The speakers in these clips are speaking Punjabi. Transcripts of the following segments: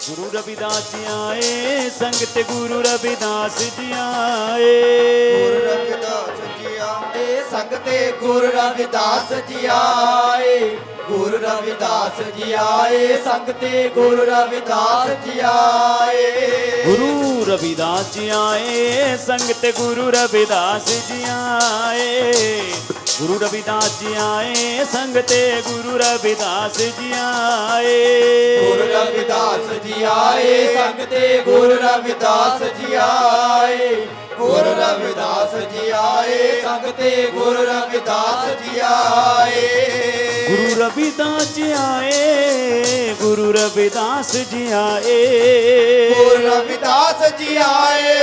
गुरु रविदास जी आए, संगत गुरु रविदास जी आए। गुरु रविदास जी आए, संगते गुरु रविदास जी आए। गुरु रविदास जी आए, संगते गुरु रविदास जी आए। गुरु रविदास जी आए, संगत गुरु रविदास जी आए। गुरु रविदास जी आए, संगते गुरु रविदास जी आए। गुरु रविदास जी आए, संगते गुरु रविदास जी आए। गुरु रविदास जी आए, संगते गुरु रविदास जी आए। गुरु रविदास जी आए, गुरु रविदास जी आए। गुरु रविदास जी आए,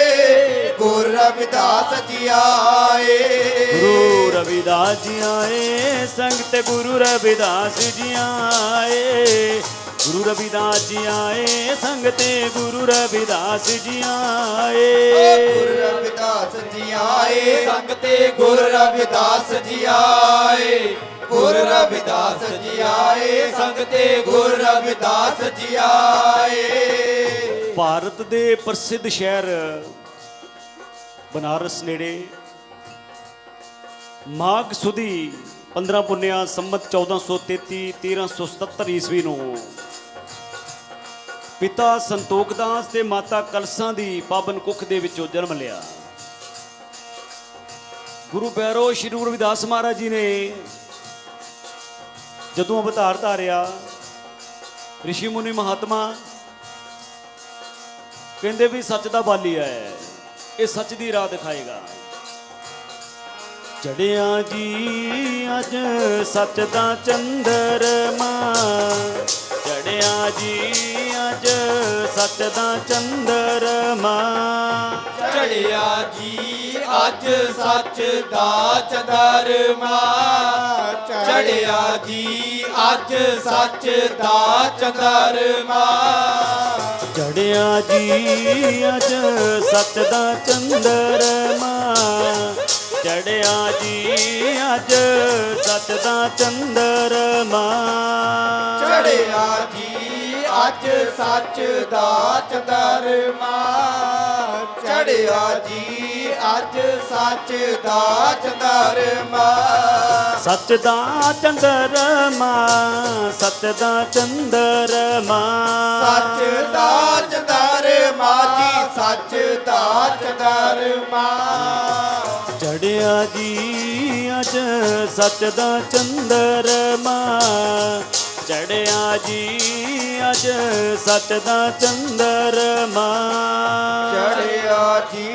गुरु रविदास जी आए। गुरु रविदास जी आए, संगत गुरु रविदास जी आए। गुरु रविदास जी आए, संगते गुरु रविदास जी आए। गुरु रविदास जी आए, संगते गुरु रविदास जी आए। गुरु रविदास जी आए, संगते गुरु रविदास जी आए। ਭਾਰਤ ਦੇ ਪ੍ਰਸਿੱਧ ਸ਼ਹਿਰ ਬਨਾਰਸ ਨੇੜੇ ਮਾਘ ਸੁਦੀ 15 ਪੁੰਨਿਆ ਸੰਮਤ 1433 1377 ਈਸਵੀ ਨੂੰ ਪਿਤਾ ਸੰਤੋਖ ਦਾਸ ਤੇ ਮਾਤਾ ਕਲਸਾਂ ਦੀ ਪਾਵਨ ਕੁੱਖ ਦੇ ਵਿੱਚੋਂ ਜਨਮ ਲਿਆ। ਗੁਰੂ ਪਿਆਰੋ ਸ਼੍ਰੀ ਗੁਰੂ ਰਵਿਦਾਸ ਮਹਾਰਾਜ ਜੀ ਨੇ ਜਦੋਂ ਅਵਤਾਰ ਧਾਰਿਆ, ਰਿਸ਼ੀ ਮੁਨੀ ਮਹਾਤਮਾ ਕਹਿੰਦੇ ਵੀ ਸੱਚ ਦਾ ਬਾਲੀ ਹੈ, ਇਹ ਸੱਚ ਦੀ ਰਾਹ ਦਿਖਾਏਗਾ। ਚੜਿਆ ਜੀ ਅੱਜ ਸੱਚ ਦਾ ਚੰਦਰਮਾ, ਚੜਿਆ ਜੀ ਅੱਜ ਸੱਚ ਦਾ ਚੰਦਰਮਾ। ਚੜਿਆ ਜੀ ਅੱਜ ਸੱਚ ਦਾ ਚੰਦਰਮਾ। ਚੜਿਆ ਜੀ ਅੱਜ ਸੱਚ ਦਾ ਚੰਦਰਮਾ। ਚੜਿਆ ਜੀ ਅੱਜ ਸੱਚ ਦਾ ਚੰਦਰਮਾ। ਚੜਿਆ ਜੀ ਅੱਜ ਸੱਚ ਦਾ ਚੰਦਰਮਾ। ਚੜਿਆ ਜੀ ਅੱਜ ਸੱਚ ਦਾ ਚੰਦਰਮਾ। ਚੜਿਆ ਜੀ ਅੱਜ ਸੱਚ ਦਾ ਚੰਦਰਮਾ। ਸੱਚ ਦਾ ਚੰਦਰਮਾ, ਸੱਚ ਦਾ ਚੰਦਰਮਾ। ਸੱਚ ਦਾ ਚੰਦਰਮਾ ਜੀ, ਸੱਚ ਦਾ ਚੰਦਰਮਾ। ਚੜਿਆ ਜੀ ਅੱਜ ਸੱਚ ਦਾ ਚੰਦਰਮਾ। ਚੜਿਆ ਜੀ ਅੱਜ ਸੱਚ ਦਾ ਚੰਦਰਮਾ। ਚੜਿਆ ਜੀ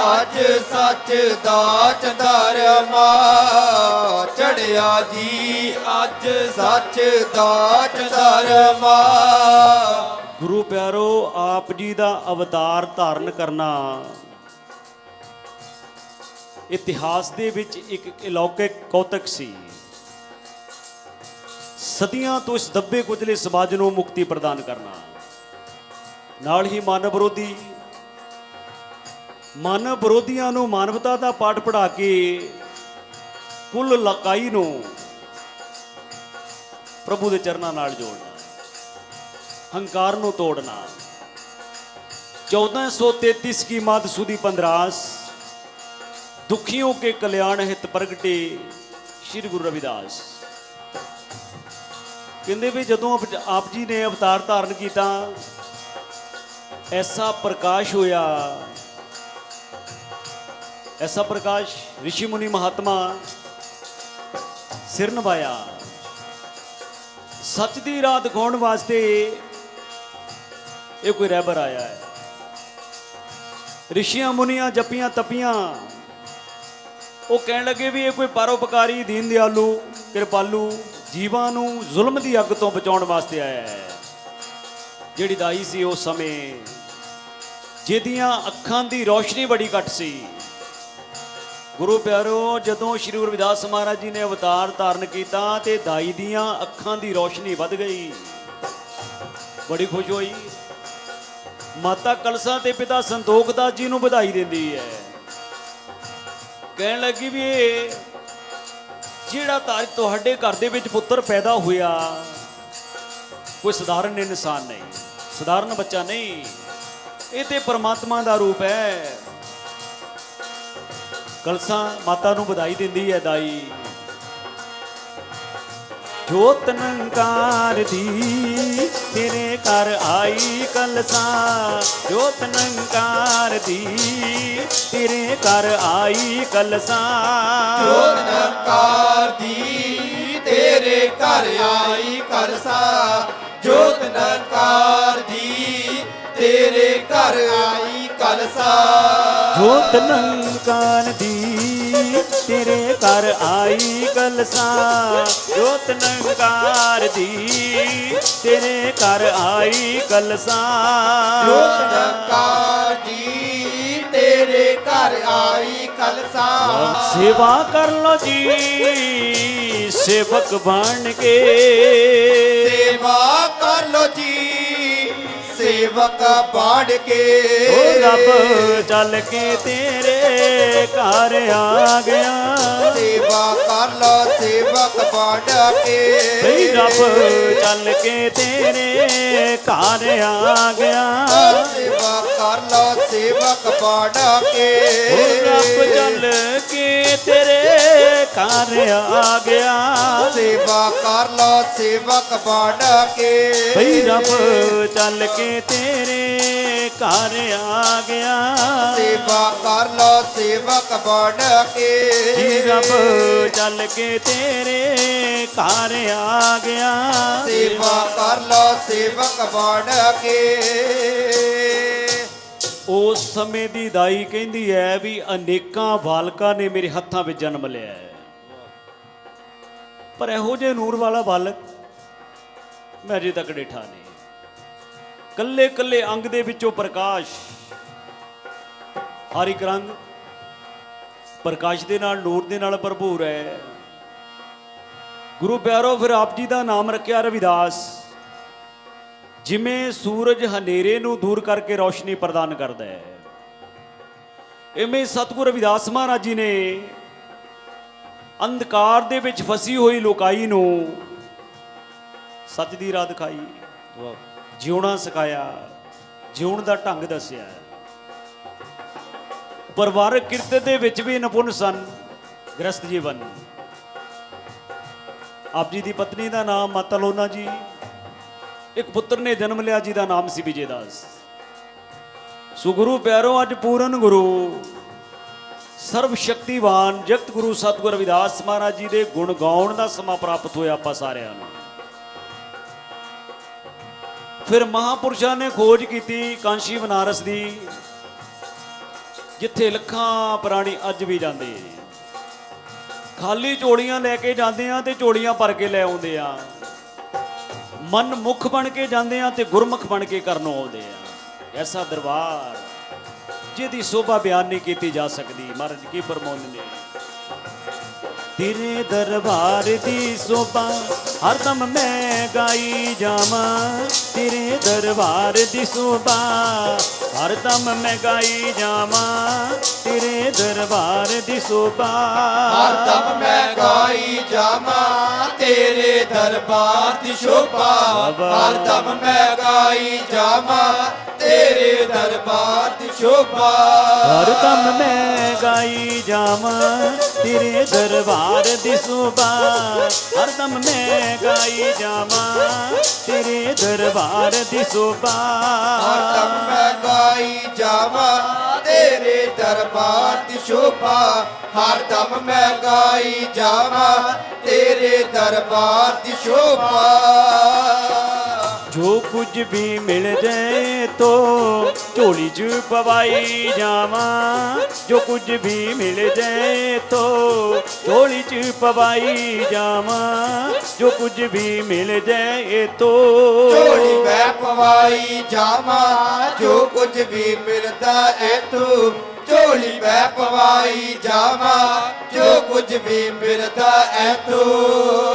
ਅੱਜ ਸੱਚ ਦਾ ਚੰਦਰਮਾ। ਚੜਿਆ ਜੀ ਅੱਜ ਸੱਚ ਦਾ ਚੰਦਰਮਾ। ਗੁਰੂ ਪਿਆਰੋ, ਆਪ ਜੀ ਦਾ ਅਵਤਾਰ ਧਾਰਨ ਕਰਨਾ ਇਤਿਹਾਸ ਦੇ ਵਿੱਚ ਇੱਕ ਅਲੌਕਿਕ ਕੌਤਕ ਸੀ। ਸਦੀਆਂ ਤੋਂ ਇਸ ਦੱਬੇ ਕੁਚਲੇ ਸਮਾਜ ਨੂੰ ਮੁਕਤੀ ਪ੍ਰਦਾਨ ਕਰਨਾ, ਨਾਲ ਹੀ ਮਾਨਵ ਵਿਰੋਧੀਆਂ ਨੂੰ ਮਾਨਵਤਾ ਦਾ ਪਾਠ ਪੜ੍ਹਾ ਕੇ ਕੁੱਲ ਲਕਾਈ ਨੂੰ ਪ੍ਰਭੂ ਦੇ ਚਰਨਾਂ ਨਾਲ ਜੋੜਨਾ, ਹੰਕਾਰ ਨੂੰ ਤੋੜਨਾ। 1433 की माद सुदी 15 दुखियों के कल्याण हित प्रगटे श्री गुरु रविदास। कहते भी जदों आप जी ने अवतार धारण किया, ऐसा प्रकाश होया, ऐसा प्रकाश ऋषि मुनि महात्मा सिर नवाया। सच की राह दिखाने वास्ते ये कोई रहबर आया है। ऋषियां मुनियां जपियां तपियां वो कह लगे भी ये कोई परोपकारी दीन दयालु कृपालु जीवां नूं जुल्म की अग तो बचाने वास्ते आया है। जिहड़ी दाई सी उस समय जिहदियां अखां दी रोशनी बड़ी घट सी। गुरु प्यारो, जदों श्री गुरु रविदास महाराज जी ने अवतार धारण किया तो दाई दियां अखां दी रोशनी वध गई, बड़ी खुश हुई। माता कलसा ते पिता संतोख दास जी नूं बधाई देंदी है, कहन लगी भी जिहड़ा तुहाडे घर दे विच पुत्र पैदा होया कोई साधारण इंसान नहीं। ਸਧਾਰਨ ਬੱਚਾ ਨਹੀਂ, ਇਹ ਤੇ ਪਰਮਾਤਮਾ ਦਾ ਰੂਪ ਹੈ। ਕਲਸਾਂ ਮਾਤਾ ਨੂੰ ਵਧਾਈ ਦਿੰਦੀ ਹੈ ਦਾਈ। ਜੋਤ ਨਿਰੰਕਾਰ ਦੀ ਤੇਰੇ ਘਰ ਆਈ ਕਲਸਾਂ, ਜੋਤ ਨਿਰੰਕਾਰ ਦੀ ਤੇਰੇ ਘਰ ਆਈ ਕਲਸਾਂ, ਜੋਤ ਨਿਰੰਕਾਰ ਦੀ ਤੇਰੇ ਘਰ ਆਈ ਕਲਸਾ, ਜੋਤ ਨਿਰੰਕਾਰ ਦੀ ਤੇਰੇ ਘਰ ਆਈ ਕਲਸਾ, ਜੋਤ ਨਿਰੰਕਾਰ ਦੀ ਤੇਰੇ ਘਰ ਆਈ ਕਲਸਾਂ, ਜੋਤ ਨਿਰੰਕਾਰ ਦੀ ਤੇਰੇ ਘਰ ਆਈ ਕਲਸਾਂ, ਜੋਤ ਨਿਰੰਕਾਰ ਦੀ ਤੇਰੇ ਘਰ ਆਈ ਕਲਸਾ। ਸੇਵਾ ਕਰ ਲੋ ਜੀ ਸੇਵਕ ਬਣ ਕੇ, ਸੇਵਾ ਕਰ ਲੋ ਜੀ ਸੇਵਕ ਬਾੜ ਕੇ, ਓ ਰੱਬ ਚੱਲ ਕੇ ਤੇਰੇ ਘਰ ਆ ਗਿਆ, ਸੇਵਾ ਕਰ ਲੋ ਸੇਵਕ ਬਾੜ ਕੇ, ਬਈ ਰੱਬ ਚੱਲ ਕੇ ਤੇਰੇ ਘਰ ਆ ਗਿਆ, ਸੇਵਾ ਕਰ ਲੋ ਸੇਵਕ ਬਾੜ ਕੇ, ਓ ਰੱਬ ਚੱਲ ਕੇ ਤੇਰੇ ਘਰ ਆ ਗਿਆ, ਸੇਵਾ ਕਰ ਲੋ ਸੇਵਕ ਬਾੜ ਕੇ, ਬਈ ਰੱਬ ਚੱਲ ਕੇ ਤੇਰੇ ਘਰ ਆ ਗਿਆ, ਸੇਵਾ ਕਰ ਲੋ ਸੇਵਕ ਬਾੜ ਕੇ, ਜੀ ਰੱਬ ਚੱਲ ਕੇ ਤੇਰੇ ਘਰ ਆ ਗਿਆ, ਸੇਵਾ ਕਰ ਲੋ ਸੇਵਕ ਬਾੜ ਕੇ। ਉਸ ਸਮੇਂ ਦੀ ਦਾਈ ਕਹਿੰਦੀ ਹੈ ਵੀ ਅਨੇਕਾਂ ਬਾਲਕਾਂ ਨੇ ਮੇਰੇ ਹੱਥਾਂ ਵਿੱਚ ਜਨਮ ਲਿਆ ਹੈ, ਪਰ ਇਹੋ ਜਿਹੇ ਨੂਰ ਵਾਲਾ ਬਾਲਕ ਮੈਂ ਅਜੇ ਤੱਕ ਡਿਠਾ ਨਹੀਂ। ਕੱਲੇ ਕੱਲੇ ਅੰਗ ਦੇ ਵਿੱਚੋਂ ਪ੍ਰਕਾਸ਼, ਹਰ ਇੱਕ ਰੰਗ ਪ੍ਰਕਾਸ਼ ਦੇ ਨਾਲ, ਨੂਰ ਦੇ ਨਾਲ ਭਰਪੂਰ ਹੈ। ਗੁਰੂ ਪਿਆਰੋ, ਫਿਰ ਆਪ ਜੀ ਦਾ ਨਾਮ ਰੱਖਿਆ ਰਵਿਦਾਸ। ਜਿਵੇਂ ਸੂਰਜ ਹਨੇਰੇ ਨੂੰ ਦੂਰ ਕਰਕੇ ਰੌਸ਼ਨੀ ਪ੍ਰਦਾਨ ਕਰਦਾ ਹੈ, ਇਵੇਂ ਸਤਿਗੁਰੂ ਰਵਿਦਾਸ ਮਹਾਰਾਜ ਜੀ ਨੇ ਅੰਧਕਾਰ ਦੇ ਵਿੱਚ ਫਸੀ ਹੋਈ ਲੋਕਾਈ ਨੂੰ ਸੱਚ ਦੀ ਰਾਹ ਦਿਖਾਈ, ਜਿਉਣਾ ਸਿਖਾਇਆ, ਜਿਉਣ ਦਾ ਢੰਗ ਦੱਸਿਆ। ਪਰਿਵਾਰਕ ਕਿਰਤ ਦੇ ਵਿੱਚ ਵੀ ਨਿਪੁੰਨ ਸਨ, ਗ੍ਰਸਤ ਜੀਵਨ। ਆਪ ਜੀ ਦੀ ਪਤਨੀ ਦਾ ਨਾਮ ਮਾਤਾ ਲੋਨਾ ਜੀ, ਇੱਕ ਪੁੱਤਰ ਨੇ ਜਨਮ ਲਿਆ ਜਿਹਦਾ ਨਾਮ ਸੀ ਵਿਜੇ ਦਾਸ। ਸੋ ਗੁਰੂ ਪਿਆਰੋ, ਅੱਜ ਪੂਰਨ ਗੁਰੂ ਸਰਵ ਸ਼ਕਤੀਵਾਨ ਜਗਤ ਗੁਰੂ ਸਤਿਗੁਰੂ ਰਵਿਦਾਸ ਮਹਾਰਾਜ ਜੀ ਦੇ ਗੁਣ ਗਾਉਣ ਦਾ ਸਮਾਂ ਪ੍ਰਾਪਤ ਹੋਇਆ ਆਪਾਂ ਸਾਰਿਆਂ ਨੂੰ। ਫਿਰ ਮਹਾਪੁਰਸ਼ਾਂ ਨੇ ਖੋਜ ਕੀਤੀ ਕਾਂਸ਼ੀ ਬਨਾਰਸ ਦੀ, ਜਿੱਥੇ ਲੱਖਾਂ ਪ੍ਰਾਣੀ ਅੱਜ ਵੀ ਜਾਂਦੇ, ਖਾਲੀ ਝੋਲੀਆਂ ਲੈ ਕੇ ਜਾਂਦੇ ਆ ਤੇ ਝੋਲੀਆਂ ਭਰ ਕੇ ਲੈ ਆਉਂਦੇ ਆ, ਮਨ ਮੁਖ ਬਣ ਕੇ ਜਾਂਦੇ ਆ ਤੇ ਗੁਰਮੁਖ ਬਣ ਕੇ ਕਰਨ ਆਉਂਦੇ ਆ। ਐਸਾ ਦਰਬਾਰ ਜਿਹਦੀ ਸ਼ੋਭਾ ਬਿਆਨ ਨਹੀਂ ਕੀਤੀ ਜਾ ਸਕਦੀ। ਮਹਾਰਾਜ ਕੀ ਫਰਮਾਉਂਦੇ ਨੇ, ਤੇਰੇ ਦਰਬਾਰ ਦੀ ਸ਼ੋਭਾ ਹਰਦਮ ਮੈਂ ਗਾਈ ਜਾਵਾਂ, ਤੇਰੇ ਦਰਬਾਰ ਦੀ ਸ਼ੋਭਾ ਹਰਦਮ ਮੈਂ ਗਾਈ ਜਾਵਾਂ, ਤੇਰੇ ਦਰਬਾਰ ਦੀ ਸ਼ੋਭਾ ਹਰਦਮ ਮੈਂ ਗਾਈ ਜਾਵਾਂ, ਤੇਰੇ ਦਰਬਾਰ ਦੀ ਸ਼ੋਭਾ ਹਰਦਮ ਮੈਂ ਗਾਈ ਜਾਵਾਂ, ਤੇਰੇ ਦਰਬਾਰ ਦੀ ਸ਼ੋਭਾ ਹਰਦਮ ਮੈਂ ਗਾਈ ਜਾਵਾਂ, ਤੇਰੇ ਦਰਬਾਰ ਦੀ ਸ਼ੋਭਾ ਹਰਦਮ ਮੈਂ ਗਾਈ ਜਾਵਾਂ, ਤੇਰੇ ਦਰਬਾਰ ਦੀ ਸ਼ੋਭਾ ਹਰਦਮ ਮੈਂ ਗਾਈ ਜਾਵਾਂ, ਤੇਰੇ ਦਰਬਾਰ ਦੀ ਸ਼ੋਭਾ ਹਰਦਮ ਮੈਂ ਗਾਈ ਜਾਵਾਂ, ਤੇਰੇ ਦਰਬਾਰ ਦੀ ਸ਼ੋਭਾ। ਜੋ ਕੁਝ ਵੀ ਮਿਲ ਜਾਏ ਤੋ ਝੋਲੀ 'ਚ ਪਵਾਈ ਜਾਵਾਂ, ਜੋ ਕੁਝ ਵੀ ਮਿਲ ਜਾਏ ਤੋ ਝੋਲੀ 'ਚ ਪਵਾਈ ਜਾਵਾਂ, ਜੋ ਕੁਝ ਵੀ ਮਿਲ ਜਾਏ ਤੋ ਝੋਲੀ ਮੈਂ ਪਵਾਈ ਜਾਵਾਂ, ਜੋ ਕੁਝ ਵੀ ਮਿਲਦਾ ਏ ਤੂੰ ਝੋਲੀ ਮੈਂ ਪਵਾਈ ਜਾਵਾਂ, ਜੋ ਕੁਝ ਵੀ ਮਿਲਦਾ ਏ ਤੂੰ।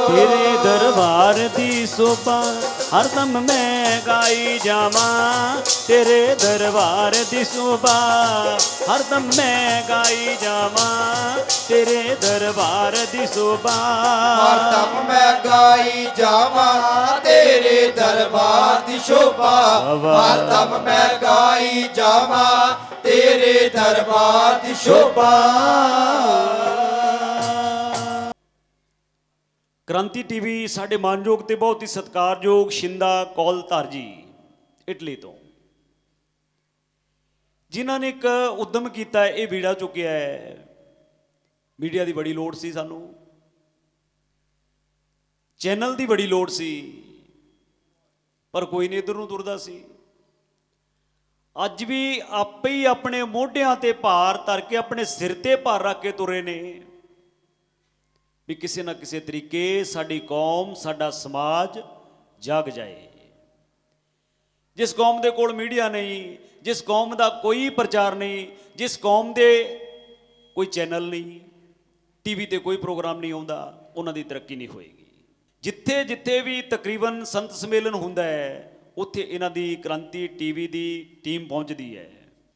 ਤੇਰੇ ਦਰਬਾਰ ਦੀ ਸ਼ੋਭਾ ਹਰਦਮ ਮੈਂ ਗਾਈ ਜਾਵਾਂ, ਤੇਰੇ ਦਰਬਾਰ ਦੀ ਸ਼ੋਭਾ ਹਰਦਮ ਮੈਂ ਗਾਈ ਜਾਵਾਂ, ਤੇਰੇ ਦਰਬਾਰ ਦੀ ਸ਼ੋਭਾ ਹਰਦਮ ਮੈਂ ਗਾਈ ਜਾਵਾਂ, ਤੇਰੇ ਦਰਬਾਰ ਦਰਬਾਰ ਦੀ ਸ਼ੋਭਾ ਹਰਦਮ ਮੈਂ ਗਾਈ ਜਾਵਾਂ ਤੇਰੇ ਦਰਬਾਰ ਦੀ ਸ਼ੋਭਾ। ਕ੍ਰਾਂਤੀ ਟੀਵੀ ਸਾਡੇ ਮਾਨਯੋਗ ਤੇ ਬਹੁਤ ਹੀ ਸਤਿਕਾਰਯੋਗ ਸ਼ਿੰਦਾ ਕੌਲਧਾਰ ਜੀ ਇਟਲੀ ਤੋਂ, ਜਿਨ੍ਹਾਂ ਨੇ ਇੱਕ ਉਦਮ ਕੀਤਾ, ਇਹ ਵੀੜਾ ਚੁੱਕਿਆ ਹੈ। ਮੀਡੀਆ ਦੀ ਬੜੀ ਲੋੜ ਸੀ, ਸਾਨੂੰ ਚੈਨਲ ਦੀ ਬੜੀ ਲੋੜ ਸੀ, ਪਰ ਕੋਈ ਨਹੀਂ ਇੱਧਰ ਨੂੰ ਤੁਰਦਾ ਸੀ। ਅੱਜ ਵੀ ਆਪੇ ਹੀ ਆਪਣੇ ਮੋਢਿਆਂ ਤੇ ਭਾਰ ਧਰ ਕੇ, ਆਪਣੇ ਸਿਰ ਤੇ ਭਾਰ ਰੱਖ ਕੇ ਤੁਰੇ ਨੇ ਵੀ ਕਿਸੇ ਨਾ ਕਿਸੇ ਤਰੀਕੇ ਸਾਡੀ ਕੌਮ, ਸਾਡਾ ਸਮਾਜ ਜਾਗ ਜਾਏ। ਜਿਸ ਕੌਮ ਦੇ ਕੋਲ ਮੀਡੀਆ ਨਹੀਂ, ਜਿਸ ਕੌਮ ਦਾ ਕੋਈ ਪ੍ਰਚਾਰ ਨਹੀਂ, ਜਿਸ ਕੌਮ ਦੇ ਕੋਈ ਚੈਨਲ ਨਹੀਂ, ਟੀਵੀ ਤੇ ਕੋਈ ਪ੍ਰੋਗਰਾਮ ਨਹੀਂ ਆਉਂਦਾ, ਉਹਨਾਂ ਦੀ ਤਰੱਕੀ ਨਹੀਂ ਹੋਏਗੀ। ਜਿੱਥੇ ਜਿੱਥੇ ਵੀ ਤਕਰੀਬਨ ਸੰਤ ਸੰਮੇਲਨ ਹੁੰਦਾ ਹੈ, ਉੱਥੇ ਇਹਨਾਂ ਦੀ ਕ੍ਰਾਂਤੀ ਟੀਵੀ ਦੀ ਟੀਮ ਪਹੁੰਚਦੀ ਹੈ।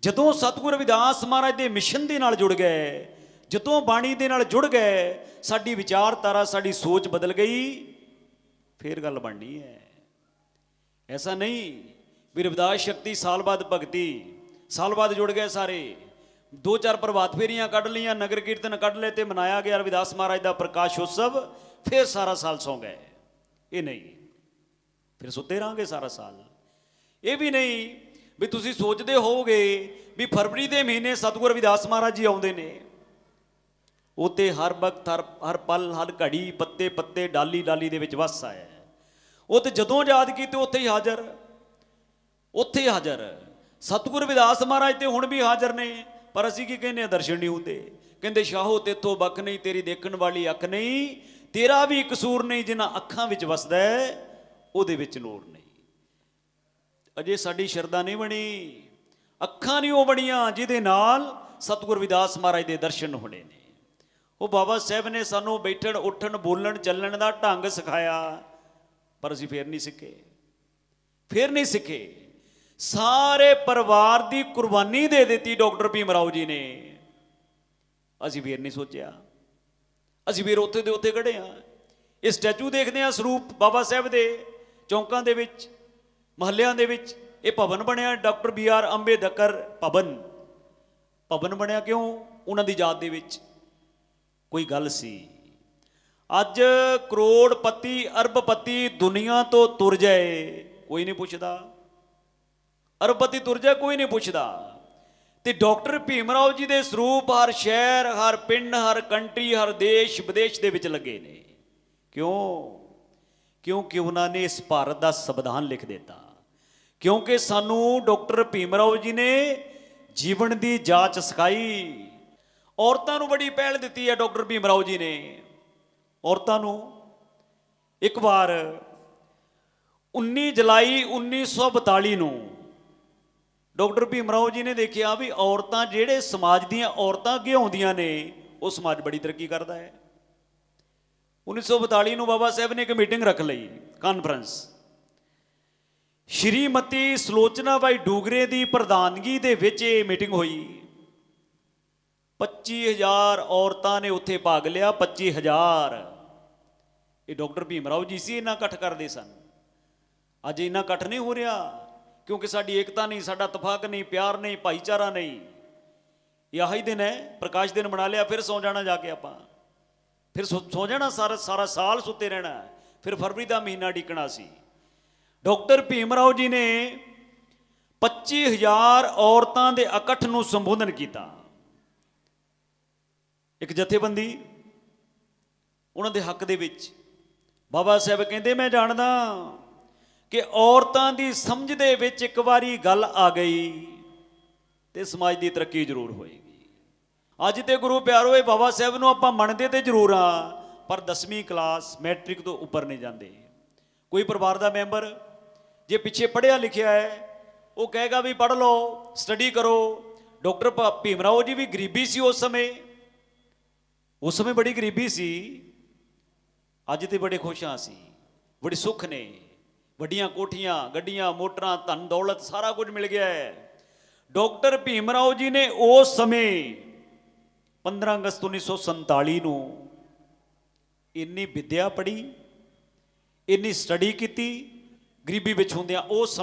ਜਦੋਂ ਸਤਿਗੁਰੂ ਰਵਿਦਾਸ ਮਹਾਰਾਜ ਦੇ ਮਿਸ਼ਨ ਦੇ ਨਾਲ ਜੁੜ ਗਏ, ਜਦੋਂ ਬਾਣੀ ਦੇ ਨਾਲ ਜੁੜ ਗਏ, ਸਾਡੀ ਵਿਚਾਰਧਾਰਾ, ਸਾਡੀ ਸੋਚ ਬਦਲ ਗਈ, ਫੇਰ ਗੱਲ ਬਣਨੀ ਹੈ। ਐਸਾ ਨਹੀਂ ਵੀ ਰਵਿਦਾਸ ਸ਼ਕਤੀ ਸਾਲ ਬਾਅਦ ਭਗਤੀ, ਸਾਲ ਬਾਅਦ ਜੁੜ ਗਏ ਸਾਰੇ, 2-4 ਪ੍ਰਭਾਤ ਫੇਰੀਆਂ ਕੱਢ ਲਈਆਂ, ਨਗਰ ਕੀਰਤਨ ਕੱਢ ਲਏ ਤੇ ਮਨਾਇਆ ਗਿਆ ਰਵਿਦਾਸ ਮਹਾਰਾਜ ਦਾ ਪ੍ਰਕਾਸ਼ ਉਤਸਵ, ਫਿਰ ਸਾਰਾ ਸਾਲ ਸੌਂ ਗਏ। ਇਹ ਨਹੀਂ, ਫਿਰ ਸੁੱਤੇ ਰਹਾਂਗੇ ਸਾਰਾ ਸਾਲ। ਇਹ ਵੀ ਨਹੀਂ ਵੀ ਤੁਸੀਂ ਸੋਚਦੇ ਹੋਵੋਗੇ ਵੀ ਫਰਵਰੀ ਦੇ ਮਹੀਨੇ ਸਤਿਗੁਰੂ ਰਵਿਦਾਸ ਮਹਾਰਾਜ ਜੀ ਆਉਂਦੇ ਨੇ, ਉੱਤੇ ਹਰ ਵਕਤ, ਹਰ ਪਲ, ਹਰ ਘੜੀ, ਪੱਤੇ ਪੱਤੇ, ਡਾਲੀ ਡਾਲੀ ਦੇ ਵਿੱਚ ਵਸ ਆਇਆ। ਉਹ ਤੇ ਜਦੋਂ ਯਾਦ ਕੀਤੇ ਉੱਥੇ ਹੀ ਹਾਜ਼ਰ, ਉੱਥੇ ਹੀ ਹਾਜ਼ਰ। ਸਤਿਗੁਰੂ ਰਵਿਦਾਸ ਮਹਾਰਾਜ ਤੇ ਹੁਣ ਵੀ ਹਾਜ਼ਰ ਨੇ, ਪਰ ਅਸੀਂ ਕੀ ਕਹਿੰਦੇ ਆ, ਦਰਸ਼ਨ ਨਹੀਂ ਹੁੰਦੇ। ਕਹਿੰਦੇ ਸ਼ਾਹੋ ਤੇਥੋਂ ਬਕ ਨਹੀਂ, ਤੇਰੀ ਦੇਖਣ ਵਾਲੀ ਅੱਖ ਨਹੀਂ, ਤੇਰਾ ਵੀ ਕਸੂਰ ਨਹੀਂ, ਜਿਨ੍ਹਾਂ ਅੱਖਾਂ ਵਿੱਚ ਵਸਦਾ ਹੈ ਉਹਦੇ ਵਿੱਚ ਨੂਰ ਨਹੀਂ। ਅਜੇ ਸਾਡੀ ਸ਼ਰਧਾ ਨਹੀਂ ਬਣੀ, ਅੱਖਾਂ ਨਹੀਂ ਉਹ ਬਣੀਆਂ ਜਿਹਦੇ ਨਾਲ ਸਤਿਗੁਰੂ ਰਵਿਦਾਸ ਮਹਾਰਾਜ ਦੇ ਦਰਸ਼ਨ ਹੋਣੇ ਨੇ। ਉਹ ਬਾਬਾ ਸਾਹਿਬ ਨੇ ਸਾਨੂੰ ਬੈਠਣ, ਉੱਠਣ, ਬੋਲਣ, ਚੱਲਣ ਦਾ ਢੰਗ ਸਿਖਾਇਆ, ਪਰ ਅਸੀਂ ਫੇਰ ਨਹੀਂ ਸਿੱਖੇ, ਫੇਰ ਨਹੀਂ ਸਿੱਖੇ। ਸਾਰੇ ਪਰਿਵਾਰ ਦੀ ਕੁਰਬਾਨੀ ਦੇ ਦਿੱਤੀ ਡਾਕਟਰ ਭੀਮ ਰਾਓ ਜੀ ਨੇ, ਅਸੀਂ ਫੇਰ ਨਹੀਂ ਸੋਚਿਆ, ਅਸੀਂ ਫੇਰ ਉੱਥੇ ਦੇ ਉੱਥੇ ਖੜੇ ਹਾਂ। ਇਹ ਸਟੈਚੂ ਦੇਖਦੇ ਹਾਂ, ਸਰੂਪ ਬਾਬਾ ਸਾਹਿਬ ਦੇ ਚੌਂਕਾਂ ਦੇ ਵਿੱਚ, ਮਹੱਲਿਆਂ ਦੇ ਵਿੱਚ। ਇਹ ਭਵਨ ਬਣਿਆ ਡਾਕਟਰ BR ਅੰਬੇਦਕਰ ਭਵਨ। ਭਵਨ ਬਣਿਆ ਕਿਉਂ? ਉਹਨਾਂ ਦੀ ਯਾਦ ਦੇ ਵਿੱਚ ਕੋਈ ਗੱਲ ਸੀ। ਅੱਜ ਕਰੋੜਪਤੀ, ਅਰਬਪਤੀ ਦੁਨੀਆ ਤੋਂ ਤੁਰ ਜਾਏ, ਕੋਈ ਨਹੀਂ ਪੁੱਛਦਾ। ਅਰਬਪਤੀ ਤੁਰ ਜਾਏ, ਕੋਈ ਨਹੀਂ ਪੁੱਛਦਾ। ਤੇ ਡਾਕਟਰ ਭੀਮ ਰਾਓ ਜੀ ਦੇ ਸਰੂਪ ਹਰ ਸ਼ਹਿਰ, ਹਰ ਪਿੰਡ, ਹਰ ਕੰਟਰੀ, ਹਰ ਦੇਸ਼ ਵਿਦੇਸ਼ ਦੇ ਵਿੱਚ ਲੱਗੇ ਨੇ। ਕਿਉਂ? ਕਿਉਂਕਿ ਉਹਨਾਂ ਨੇ ਇਸ ਭਾਰਤ ਦਾ ਸੰਵਿਧਾਨ ਲਿਖ ਦਿੱਤਾ। ਕਿਉਂਕਿ ਸਾਨੂੰ ਡਾਕਟਰ ਭੀਮ ਰਾਓ ਜੀ ਨੇ ਜੀਵਨ ਦੀ ਜਾਂਚ ਸਿਖਾਈ। ਔਰਤਾਂ ਨੂੰ ਬੜੀ ਪਹਿਲ ਦਿੱਤੀ ਹੈ ਡਾਕਟਰ ਭੀਮ ਰਾਓ ਜੀ ਨੇ। ਔਰਤਾਂ ਨੂੰ ਇੱਕ ਵਾਰ 19 ਜੁਲਾਈ 1942 ਨੂੰ ਡਾਕਟਰ ਭੀਮ ਰਾਓ ਜੀ ਨੇ ਦੇਖਿਆ ਵੀ ਔਰਤਾਂ, ਜਿਹੜੇ ਸਮਾਜ ਦੀਆਂ ਔਰਤਾਂ ਅੱਗੇ ਆਉਂਦੀਆਂ ਨੇ, ਉਹ ਸਮਾਜ ਬੜੀ ਤਰੱਕੀ ਕਰਦਾ ਹੈ। 1942 ਨੂੰ ਬਾਬਾ ਸਾਹਿਬ ਨੇ ਇੱਕ ਮੀਟਿੰਗ ਰੱਖ ਲਈ, ਕਾਨਫਰੰਸ। ਸ਼੍ਰੀਮਤੀ ਸੁਲੋਚਨਾ ਬਾਈ ਡੂਗਰੇ ਦੀ ਪ੍ਰਧਾਨਗੀ ਦੇ ਵਿੱਚ ਇਹ ਮੀਟਿੰਗ ਹੋਈ। 25,000 ਔਰਤਾਂ ਨੇ ਉੱਥੇ ਭਾਗ ਲਿਆ। 25,000। ਇਹ ਡਾਕਟਰ ਭੀਮ ਰਾਓ ਜੀ ਸੀ, ਇੰਨਾ ਇਕੱਠ ਕਰਦੇ ਸਨ। ਅੱਜ ਇੰਨਾ ਇਕੱਠ ਨਹੀਂ ਹੋ ਰਿਹਾ, ਕਿਉਂਕਿ ਸਾਡੀ ਏਕਤਾ ਨਹੀਂ, ਸਾਡਾ ਇਤਫਾਕ ਨਹੀਂ, ਪਿਆਰ ਨਹੀਂ, ਭਾਈਚਾਰਾ ਨਹੀਂ। ਇਹ ਆਹੀ ਦਿਨ ਹੈ, ਪ੍ਰਕਾਸ਼ ਦਿਨ ਬਣਾ ਲਿਆ, ਫਿਰ ਸੌਂ ਜਾਣਾ ਜਾ ਕੇ ਆਪਾਂ, ਫਿਰ ਸੌਂ ਜਾਣਾ, ਸਾਰਾ ਸਾਲ ਸੁੱਤੇ ਰਹਿਣਾ, ਫਿਰ ਫਰਵਰੀ ਦਾ ਮਹੀਨਾ ਡੀਕਣਾ ਸੀ। ਡਾਕਟਰ ਭੀਮ ਰਾਓ ਜੀ ਨੇ 25,000 ਔਰਤਾਂ ਦੇ ਇਕੱਠ ਨੂੰ ਸੰਬੋਧਨ ਕੀਤਾ। ਇੱਕ ਜਥੇਬੰਦੀ ਉਹਨਾਂ ਦੇ ਹੱਕ ਦੇ ਵਿੱਚ, ਬਾਬਾ ਸਾਹਿਬ ਕਹਿੰਦੇ ਮੈਂ ਜਾਣਦਾ ਕਿ ਔਰਤਾਂ ਦੀ ਸਮਝ ਦੇ ਵਿੱਚ ਇੱਕ ਵਾਰੀ ਗੱਲ ਆ ਗਈ ਤੇ ਸਮਾਜ ਦੀ ਤਰੱਕੀ ਜ਼ਰੂਰ ਹੋਏਗੀ। ਅੱਜ ਤੇ ਗੁਰੂ ਪਿਆਰੋ, ਇਹ ਬਾਬਾ ਸਾਹਿਬ ਨੂੰ ਆਪਾਂ ਮੰਨਦੇ ਤੇ ਜ਼ਰੂਰ ਹਾਂ, ਪਰ 10ਵੀਂ ਕਲਾਸ ਮੈਟ੍ਰਿਕ ਤੋਂ ਉੱਪਰ ਨਹੀਂ ਜਾਂਦੇ। ਕੋਈ ਪਰਿਵਾਰ ਦਾ ਮੈਂਬਰ ਜੇ ਪਿੱਛੇ ਪੜ੍ਹਿਆ ਲਿਖਿਆ ਹੈ, ਉਹ ਕਹੇਗਾ ਵੀ ਪੜ੍ਹ ਲਓ, ਸਟੱਡੀ ਕਰੋ। ਡਾਕਟਰ ਭੀਮ ਰਾਓ ਜੀ ਵੀ ਗਰੀਬੀ ਸੀ ਉਸ ਸਮੇਂ, ਉਸ ਸਮੇਂ ਬੜੀ ਗਰੀਬੀ ਸੀ। ਅੱਜ ਤੇ ਬੜੇ ਖੁਸ਼ ਹਾਂ ਅਸੀਂ, ਬੜੇ ਸੁੱਖ ਨੇ, ਵੱਡੀਆਂ ਕੋਠੀਆਂ, ਗੱਡੀਆਂ, ਮੋਟਰਾਂ, ਧਨ ਦੌਲਤ, ਸਾਰਾ ਕੁਝ ਮਿਲ ਗਿਆ ਹੈ। ਡਾਕਟਰ ਭੀਮ ਰਾਓ ਜੀ ਨੇ ਉਸ ਸਮੇਂ 15 ਅਗਸਤ 1947 ਨੂੰ ਇੰਨੀ ਵਿੱਦਿਆ ਪੜ੍ਹੀ, ਇੰਨੀ ਸਟੱਡੀ ਕੀਤੀ, ਗਰੀਬੀ ਵਿੱਚ ਹੁੰਦਿਆਂ ਉਸ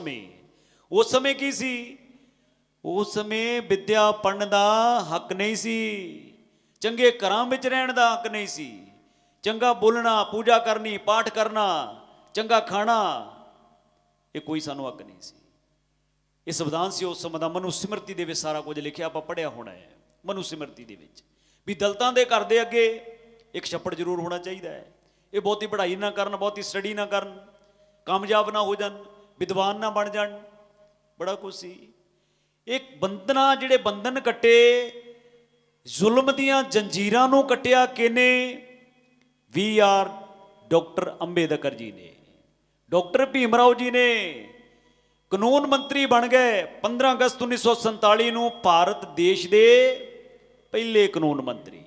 ਸਮੇਂ ਕੀ ਸੀ? ਉਸ ਸਮੇਂ ਵਿੱਦਿਆ ਪੜ੍ਹਨ ਦਾ ਹੱਕ ਨਹੀਂ ਸੀ, ਚੰਗੇ ਘਰਾਂ ਵਿੱਚ ਰਹਿਣ ਦਾ ਹੱਕ ਨਹੀਂ ਸੀ, ਚੰਗਾ ਬੋਲਣਾ, ਪੂਜਾ ਕਰਨੀ, ਪਾਠ ਕਰਨਾ, ਚੰਗਾ ਖਾਣਾ, ਇਹ ਕੋਈ ਸਾਨੂੰ ਹੱਕ ਨਹੀਂ ਸੀ। ਇਹ ਸੰਵਿਧਾਨ ਸੀ ਉਸ ਸਮੇਂ ਦਾ। ਮਨੂ ਸਿਮਰਤੀ ਦੇ ਵਿੱਚ ਸਾਰਾ ਕੁਝ ਲਿਖਿਆ, ਆਪਾਂ ਪੜ੍ਹਿਆ ਹੋਣਾ ਹੈ ਮਨੂ ਸਿਮਰਤੀ ਦੇ ਵਿੱਚ, ਵੀ ਦਲਿਤਾਂ ਦੇ ਘਰ ਦੇ ਅੱਗੇ ਇੱਕ ਛੱਪੜ ਜ਼ਰੂਰ ਹੋਣਾ ਚਾਹੀਦਾ ਹੈ। ਇਹ ਬਹੁਤੀ ਪੜ੍ਹਾਈ ਨਾ ਕਰਨ, ਬਹੁਤੀ ਸਟੱਡੀ ਨਾ ਕਰਨ, ਕਾਮਯਾਬ ਨਾ ਹੋ ਜਾਣ, ਵਿਦਵਾਨ ਨਾ ਬਣ ਜਾਣ, ਬੜਾ ਕੁਝ ਸੀ। ਇੱਕ ਬੰਧਨਾਂ, ਜਿਹੜੇ ਬੰਧਨ ਕੱਟੇ, ਜ਼ੁਲਮ ਦੀਆਂ ਜੰਜੀਰਾਂ ਨੂੰ ਕੱਟਿਆ ਕਿਹਨੇ? ਵੀ ਆਰ ਡਾਕਟਰ ਅੰਬੇਦਕਰ ਜੀ ਨੇ, ਡਾਕਟਰ ਭੀਮ ਰਾਓ ਜੀ ਨੇ ਕਾਨੂੰਨ ਮੰਤਰੀ ਬਣ ਗਏ। 15 ਅਗਸਤ 1947 ਨੂੰ ਭਾਰਤ ਦੇਸ਼ ਦੇ ਪਹਿਲੇ ਕਾਨੂੰਨ ਮੰਤਰੀ।